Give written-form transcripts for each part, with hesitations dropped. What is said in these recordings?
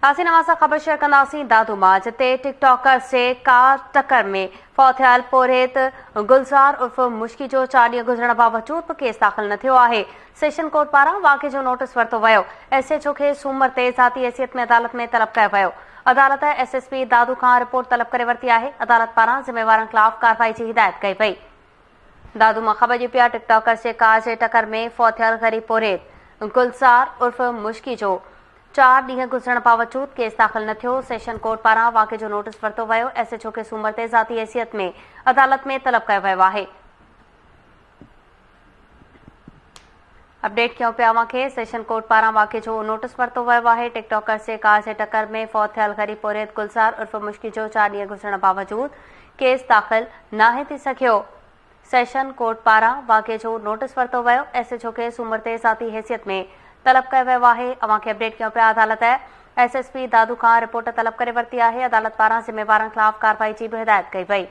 आसी नवासा ख़बर शेयर कंदासीं दादूमा जिते टिकटॉकर से कार टक्कर में फौत थियल पोरेत गुलज़ार उर्फ मुश्की जो 4 ॾींहं गुज़रण बावजूद बि केस दाख़िल न थियो आहे। सेशन कोर्ट पारां वाक़े जो नोटिस वरितो वियो। SHO खे सूमर ते ज़ाती हैसियत में अदालत में तलब कयो वियो। अदालत SSP दादू खां रिपोर्ट तलब करे वरिती आहे। अदालत पारां ज़िम्मेवारनि ख़िलाफ़ कार्रवाई जी हिदायत कई वई। दादू मां ख़बर जी पिया टिकटॉकर से कार जे टक्कर में फौत थियल ग़रीब पोरेत गुलज़ार उर्फ मुश्की जो 4 ॾींहं गुज़रण बावजूद केस दाख़िल न थियो। सेशन कोर्ट पारां वाक़े जो नोटिस वरितो वियो। SHO खे सूमर ते ज़ाती हैसियत में अदालत में तलब कयो वियो आहे। अपडेट कयूं पिया अवां खे। सेशन कोर्ट पारां वाक़े जो नोटिस वरितो वियो आहे। टिकटॉकर से कार जे टक्कर में फौत थियल ग़रीब पोरेत गुलज़ार उर्फ मुश्की जो 4 ॾींहं गुज़रण बावजूद केस दाख़िल नाहे थी सघियो। सेशन कोर्ट पारां वाक़े जो नोटिस वरितो वियो। SHO खे सूमर ते ज़ाती हैसियत में तलब कयो वियो आहे। अवां खे अपडेट कयूं पिया अदालत SSP दादू खां रिपोर्ट तलब करे वरिती आहे। अदालत पारां ज़िम्मेवारनि ख़िलाफ़ कार्रवाई जी बि हिदायत कई वई।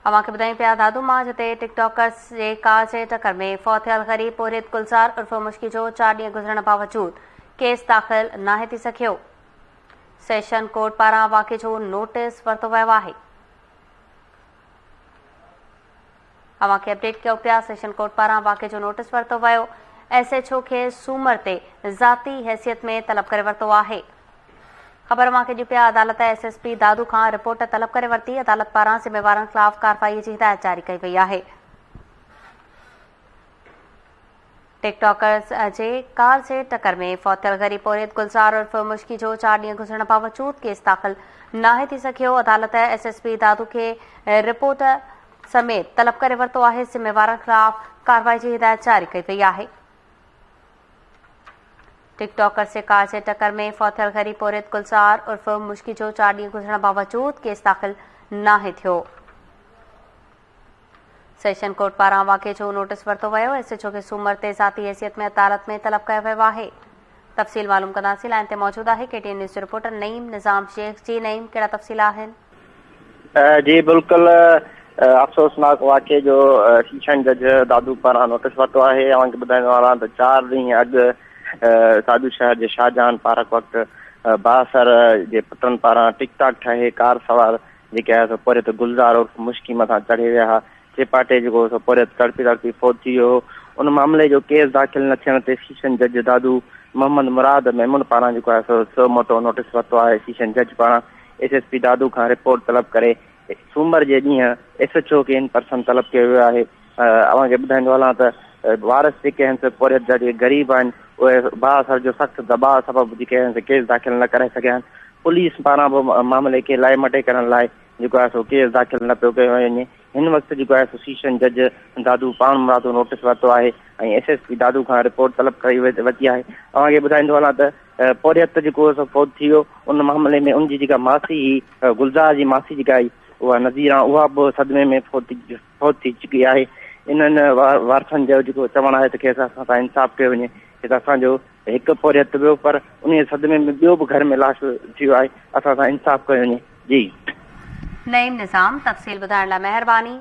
अवां खे ॿुधायूं पिया दादू मां जिते टिकटॉकर जे कार जे टक्कर में फौत थियल ग़रीब पोरेत गुलज़ार उर्फ मुश्की जो 4 ॾींहं गुज़रण बावजूद केस दाख़िल नाहे थी सघियो। सेशन कोर्ट पारां वाक़े जो नोटिस वरितो वियो आहे। अवां खे अपडेट कयो पिया। सेशन कोर्ट पारां वाक़े जो नोटिस वरितो वियो। SHO खे सूमर ते ज़ाती हैसियत में तलब करे वरितो आहे। ख़बर अवां खे ॾिनी पिया अदालत SSP दादू खां रिपोर्ट तलब करे वरिती। अदालत पारां ज़िम्मेवारनि ख़िलाफ़ कार्रवाई जी हिदायत जारी कई वई आहे। टिकटॉकर जे कार जे टक्कर में फौत थियल ग़रीब पोरेत गुलज़ार उर्फ मुश्की जो 4 ॾींहं गुज़रण बावजूद केस दाख़िल नाहे थी सघियो। अदालत SSP दादू खे रिपोर्ट समेत तलब करे वरितो आहे। ज़िम्मेवारनि ख़िलाफ़ कार्रवाई जी हिदायत जारी कई वई आहे। टिकटॉकर से कार जे टक्कर में फौत थियल ग़रीब पोरेत गुलज़ार उर्फ मुश्की जो 4 ॾींहं गुज़रण बावजूद केस दाख़िल नाहे थियो। सेशन कोर्ट पारां वाक़े जो नोटिस वरितो वियो। SHO खे सूमर ते ज़ाती हैसियत में अदालत में तलब कयो वियो आहे। तफ़सील मालूम कंदासीं। लाइन ते मौजूद आहे KTN न्यूज़ रिपोर्टर नईम निज़ाम शेख। जी नईम, कहिड़ा तफ़सील आहिनि? जी बिल्कुल अफ़सोसनाक वाक़े जो सेशन जज दादू पारां नोटिस वरितो आहे। अव्हांखे ॿुधाइण वारा त 4 ॾींहं अॻु साधू शहर जे शाहजहान पार्क वक़्तु बासर जे पुटनि पारां टिकटॉक ठाहे कार सवार जेके आहे सो पोरेत गुलज़ार उर्फ मुश्की मथां चढ़े विया हुआ। चेपाटे जेको सो पोरेत तड़पी फौत थी वियो। उन मामले जो केस दाख़िल न थियण ते सेशन जज दादू मोहम्मद मुराद मेमून पारां जेको आहे सो मोटो नोटिस वरितो आहे। सेशन जज पारां SSP दादू खां रिपोर्ट तलब करे सूमर जे ॾींहुं SHO खे इन पर्सन तलब कयो वियो आहे। अव्हांखे ॿुधाईंदो हलां त वारस जेके आहिनि पोरेत जा जेके ग़रीब आहिनि उहे बासर जो सख़्तु दबाव सबबु जेके आहिनि केस दाख़िल न करे सघिया आहिनि। पुलिस पारां बि मामले खे लाइ मटे करण लाइ जेको आहे सो केस दाख़िल न पियो कयो वञे। हिन वक़्तु जेको आहे सो सेशन जज दादू पाण मुरादो नोटिस वरितो आहे ऐं SSP दादू खां रिपोर्ट तलब कई वरिती आहे। अव्हांखे ॿुधाईंदो हलां त पोरेत जेको सो फौत थी वियो उन मामले में उनजी जेका मासी गुलज़ार जी मासी जेका आई उहा नज़ीरा उहा बि सदमे में फौत थी चुकी आहे। इन्हनि वारसनि जो जेको चवणु आहे त खेसि असां सां इंसाफ़ कयो वञे। त असांजो हिकु पोरेत वियो पर उन सदमे में ॿियो बि घर में लाश थियो आहे। असां सां इंसाफ़ कयो वञे। जी नईम निज़ाम, तफ़सील ॿुधाइण लाइ महिरबानी।